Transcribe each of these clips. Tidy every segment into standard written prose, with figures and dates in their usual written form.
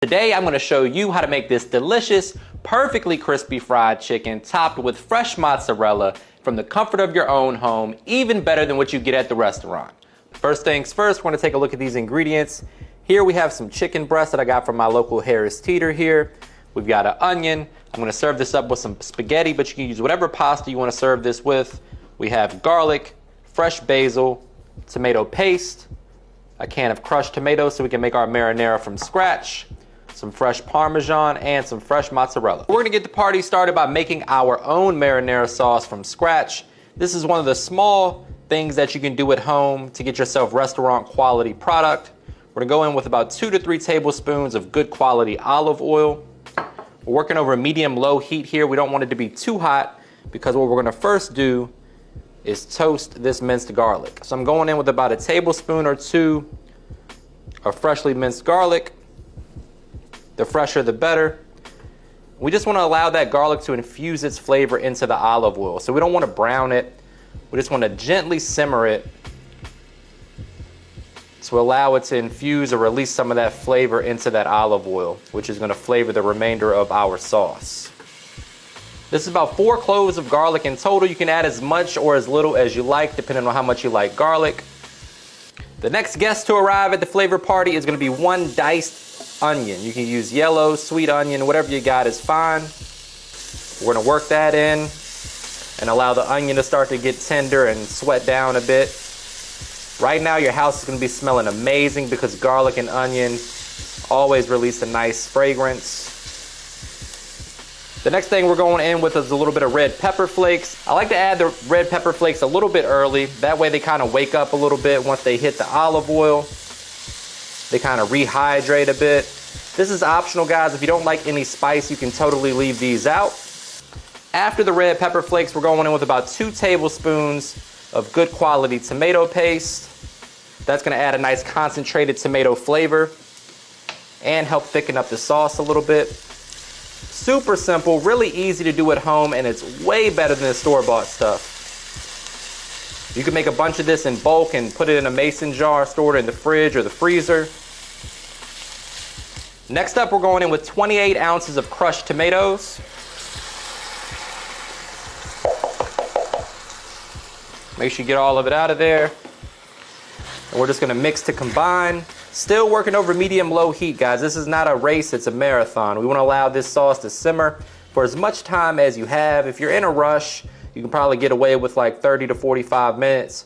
Today, I'm gonna show you how to make this delicious, perfectly crispy fried chicken topped with fresh mozzarella from the comfort of your own home, even better than what you get at the restaurant. First things first, we're gonna take a look at these ingredients. Here we have some chicken breast that I got from my local Harris Teeter here. We've got an onion. I'm gonna serve this up with some spaghetti, but you can use whatever pasta you wanna serve this with. We have garlic, fresh basil, tomato paste, a can of crushed tomatoes so we can make our marinara from scratch, some fresh Parmesan, and some fresh mozzarella. We're gonna get the party started by making our own marinara sauce from scratch. This is one of the small things that you can do at home to get yourself restaurant quality product. We're gonna go in with about 2 to 3 tablespoons of good quality olive oil. We're working over a medium-low heat here. We don't want it to be too hot because what we're gonna first do is toast this minced garlic. So I'm going in with about a tablespoon or 2 of freshly minced garlic. The fresher, the better. We just wanna allow that garlic to infuse its flavor into the olive oil. So we don't wanna brown it. We just wanna gently simmer it to allow it to infuse or release some of that flavor into that olive oil, which is gonna flavor the remainder of our sauce. This is about 4 cloves of garlic in total. You can add as much or as little as you like, depending on how much you like garlic. The next guest to arrive at the flavor party is gonna be 1 diced onion. You can use yellow, sweet onion, whatever you got is fine. We're gonna work that in and allow the onion to start to get tender and sweat down a bit. Right now, your house is gonna be smelling amazing because garlic and onion always release a nice fragrance. The next thing we're going in with is a little bit of red pepper flakes. I like to add the red pepper flakes a little bit early. That way they kind of wake up a little bit once they hit the olive oil. They kind of rehydrate a bit. This is optional, guys. If you don't like any spice, you can totally leave these out. After the red pepper flakes, we're going in with about 2 tablespoons of good quality tomato paste. That's gonna add a nice concentrated tomato flavor and help thicken up the sauce a little bit. Super simple, really easy to do at home, and it's way better than the store-bought stuff. You can make a bunch of this in bulk and put it in a mason jar, store it in the fridge or the freezer. Next up, we're going in with 28 ounces of crushed tomatoes. Make sure you get all of it out of there. And we're just gonna mix to combine. Still working over medium-low heat, guys. This is not a race, it's a marathon. We wanna allow this sauce to simmer for as much time as you have. If you're in a rush, you can probably get away with like 30 to 45 minutes.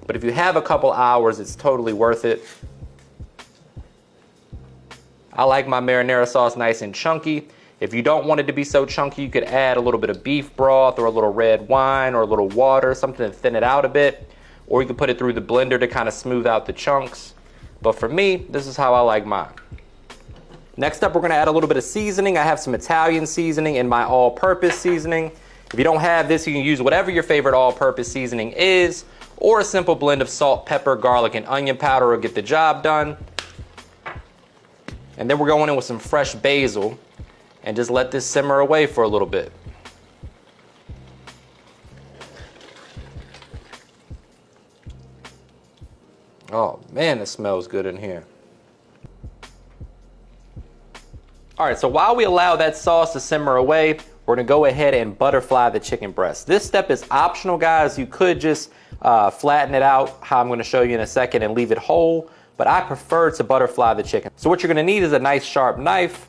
But if you have a couple hours, it's totally worth it. I like my marinara sauce nice and chunky. If you don't want it to be so chunky, you could add a little bit of beef broth or a little red wine or a little water, something to thin it out a bit. Or you can put it through the blender to kind of smooth out the chunks. But for me, this is how I like mine. Next up, we're gonna add a little bit of seasoning. I have some Italian seasoning in my all-purpose seasoning. If you don't have this, you can use whatever your favorite all-purpose seasoning is, or a simple blend of salt, pepper, garlic, and onion powder will get the job done. And then we're going in with some fresh basil and just let this simmer away for a little bit. Oh man, it smells good in here. All right, so while we allow that sauce to simmer away, we're gonna go ahead and butterfly the chicken breast. This step is optional, guys. You could just flatten it out, how I'm gonna show you in a second, and leave it whole, but I prefer to butterfly the chicken. So what you're gonna need is a nice sharp knife,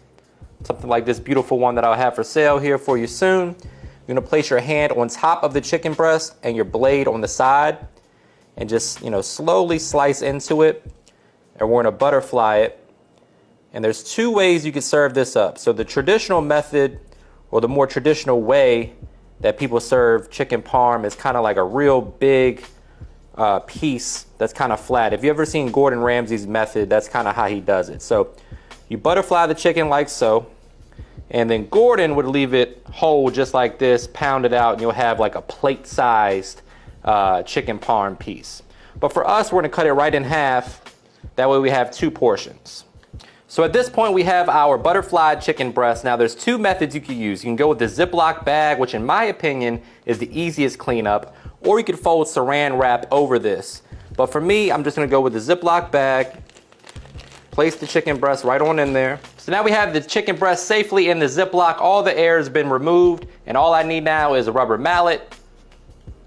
something like this beautiful one that I'll have for sale here for you soon. You're gonna place your hand on top of the chicken breast and your blade on the side, and just, slowly slice into it, and we're gonna butterfly it. And there's 2 ways you can serve this up. So the traditional method, or the more traditional way that people serve chicken parm, is kind of like a real big piece that's kind of flat. If you ever seen Gordon Ramsay's method, that's kind of how he does it. So you butterfly the chicken like so, and then Gordon would leave it whole just like this, pound it out, and you'll have like a plate-sized chicken parm piece. But for us, we're gonna cut it right in half. That way we have 2 portions. So at this point, we have our butterfly chicken breast. Now there's 2 methods you can use. You can go with the Ziploc bag, which in my opinion is the easiest cleanup, or you could fold saran wrap over this. But for me, I'm just gonna go with the Ziploc bag. Place the chicken breast right on in there. So now we have the chicken breast safely in the Ziploc. All the air has been removed, and all I need now is a rubber mallet,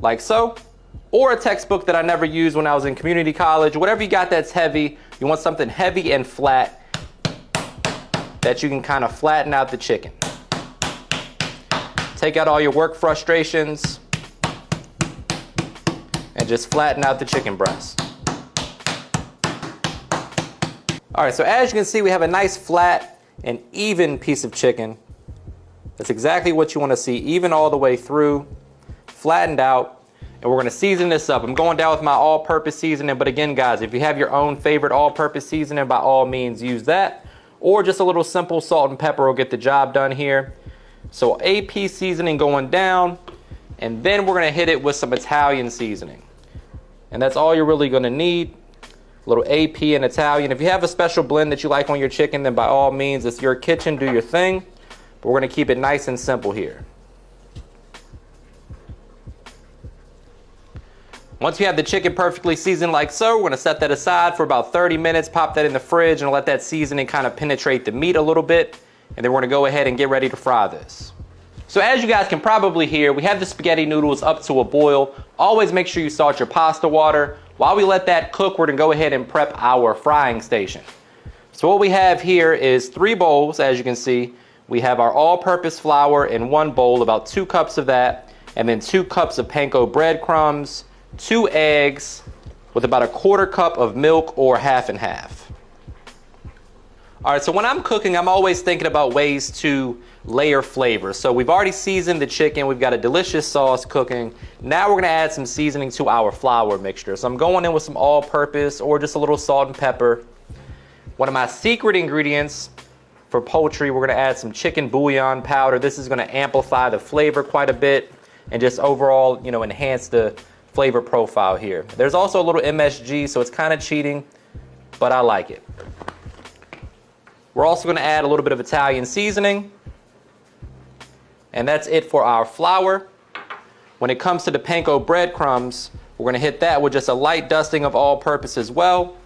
like so, or a textbook that I never used when I was in community college. Whatever you got that's heavy, you want something heavy and flat that you can kind of flatten out the chicken. Take out all your work frustrations and just flatten out the chicken breast. All right, so as you can see, we have a nice flat and even piece of chicken. That's exactly what you want to see, even all the way through, flattened out. And we're going to season this up. I'm going down with my all-purpose seasoning, but again, guys, if you have your own favorite all-purpose seasoning, by all means use that. Or just a little simple salt and pepper will get the job done here. So AP seasoning going down, and then we're going to hit it with some Italian seasoning. And that's all you're really going to need. A little AP and Italian. If you have a special blend that you like on your chicken, then by all means, it's your kitchen, do your thing. But we're going to keep it nice and simple here. Once you have the chicken perfectly seasoned like so, we're going to set that aside for about 30 minutes, pop that in the fridge, and let that seasoning kind of penetrate the meat a little bit. And then we're going to go ahead and get ready to fry this. So as you guys can probably hear, we have the spaghetti noodles up to a boil. Always make sure you salt your pasta water. While we let that cook, we're going to go ahead and prep our frying station. So what we have here is 3 bowls, as you can see. We have our all-purpose flour in 1 bowl, about 2 cups of that, and then 2 cups of panko breadcrumbs, 2 eggs, with about a 1/4 cup of milk or half and half. All right, so when I'm cooking, I'm always thinking about ways to layer flavor. So we've already seasoned the chicken. We've got a delicious sauce cooking. Now we're going to add some seasoning to our flour mixture. So I'm going in with some all-purpose or just a little salt and pepper. One of my secret ingredients for poultry, we're going to add some chicken bouillon powder. This is going to amplify the flavor quite a bit and just overall, enhance the flavor profile here. There's also a little MSG, so it's kind of cheating, but I like it. We're also going to add a little bit of Italian seasoning. And that's it for our flour. When it comes to the panko breadcrumbs, we're going to hit that with just a light dusting of all-purpose as well.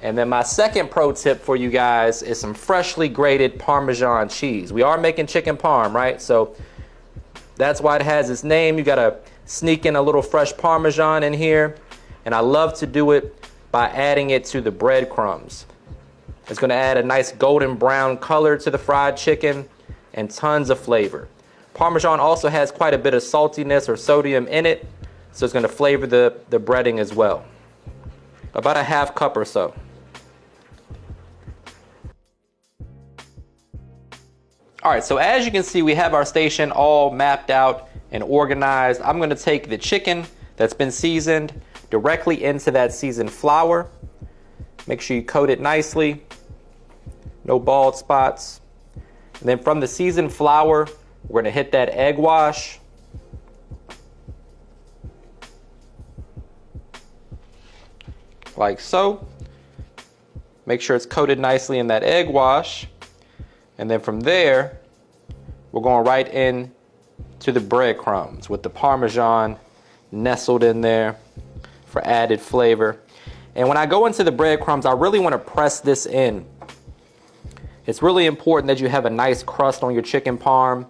And then my second pro tip for you guys is some freshly grated Parmesan cheese. We are making chicken parm, right? So that's why it has its name. You got to sneak in a little fresh Parmesan in here. And I love to do it by adding it to the breadcrumbs. It's going to add a nice golden brown color to the fried chicken and tons of flavor. Parmesan also has quite a bit of saltiness or sodium in it, so it's going to flavor the breading as well. About a half cup or so. All right, so as you can see, we have our station all mapped out and organized. I'm going to take the chicken that's been seasoned directly into that seasoned flour. Make sure you coat it nicely. No bald spots. And then from the seasoned flour, we're going to hit that egg wash. Like so. Make sure it's coated nicely in that egg wash. And then from there, we're going right in to the breadcrumbs with the Parmesan nestled in there for added flavor. And when I go into the breadcrumbs, I really want to press this in. It's really important that you have a nice crust on your chicken parm.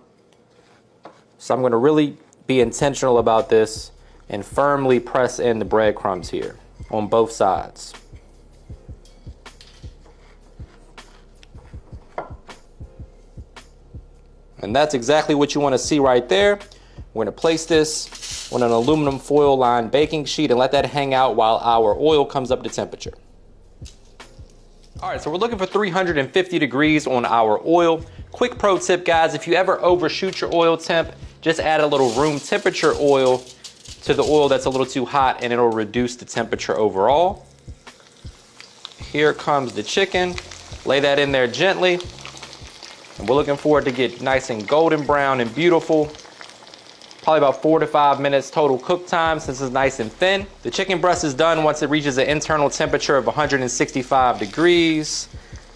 So I'm going to really be intentional about this and firmly press in the breadcrumbs here on both sides. And that's exactly what you want to see right there. We're going to place this on an aluminum foil lined baking sheet and let that hang out while our oil comes up to temperature. All right, so we're looking for 350 degrees on our oil. Quick pro tip, guys, if you ever overshoot your oil temp, just add a little room temperature oil to the oil that's a little too hot and it'll reduce the temperature overall. Here comes the chicken. Lay that in there gently. And we're looking for it to get nice and golden brown and beautiful. Probably about 4 to 5 minutes total cook time since it's nice and thin. The chicken breast is done once it reaches an internal temperature of 165 degrees.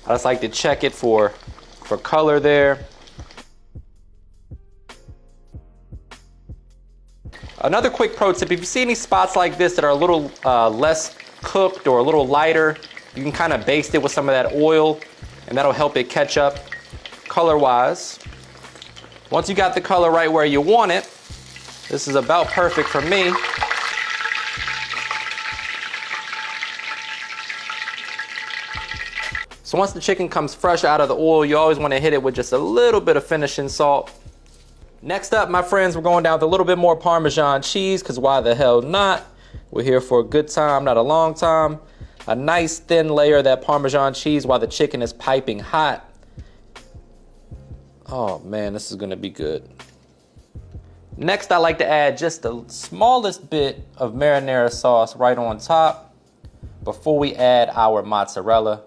I just like to check it for color there. Another quick pro tip, if you see any spots like this that are a little less cooked or a little lighter You can kind of baste it with some of that oil, and that'll help it catch up color-wise. Once you got the color right where you want it, this is about perfect for me. So once the chicken comes fresh out of the oil, you always want to hit it with just a little bit of finishing salt. Next up, my friends, we're going down with a little bit more Parmesan cheese, because why the hell not? We're here for a good time, not a long time. A nice thin layer of that Parmesan cheese while the chicken is piping hot. Oh man, this is gonna be good. Next, I like to add just the smallest bit of marinara sauce right on top before we add our mozzarella.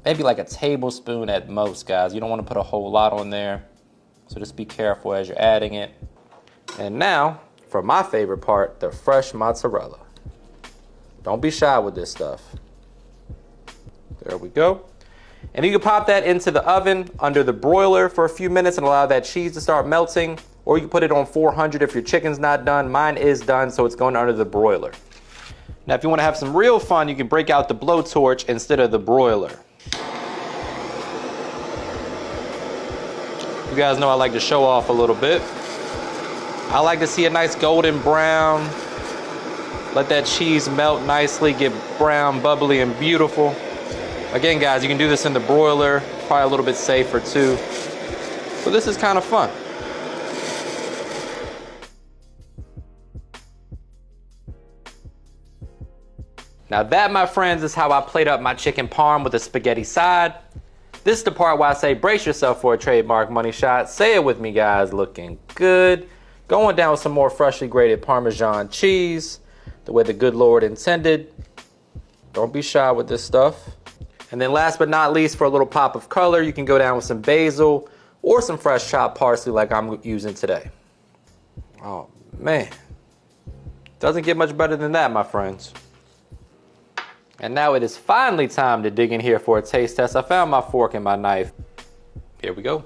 Maybe like a tablespoon at most, guys. You don't want to put a whole lot on there, so just be careful as you're adding it. And now, for my favorite part, the fresh mozzarella. Don't be shy with this stuff. There we go. And you can pop that into the oven under the broiler for a few minutes and allow that cheese to start melting. Or you can put it on 400 if your chicken's not done. Mine is done, so it's going under the broiler. Now, if you want to have some real fun, you can break out the blowtorch instead of the broiler. You guys know I like to show off a little bit. I like to see a nice golden brown. Let that cheese melt nicely, get brown, bubbly, and beautiful. Again, guys, you can do this in the broiler, probably a little bit safer too. But this is kind of fun. Now that, my friends, is how I plate up my chicken parm with a spaghetti side. This is the part where I say brace yourself for a trademark money shot. Say it with me, guys. Looking good. Going down with some more freshly grated Parmesan cheese, the way the good Lord intended. Don't be shy with this stuff. And then last but not least, for a little pop of color, you can go down with some basil or some fresh chopped parsley like I'm using today. Oh man, doesn't get much better than that, my friends. And now it is finally time to dig in here for a taste test. I found my fork and my knife. Here we go.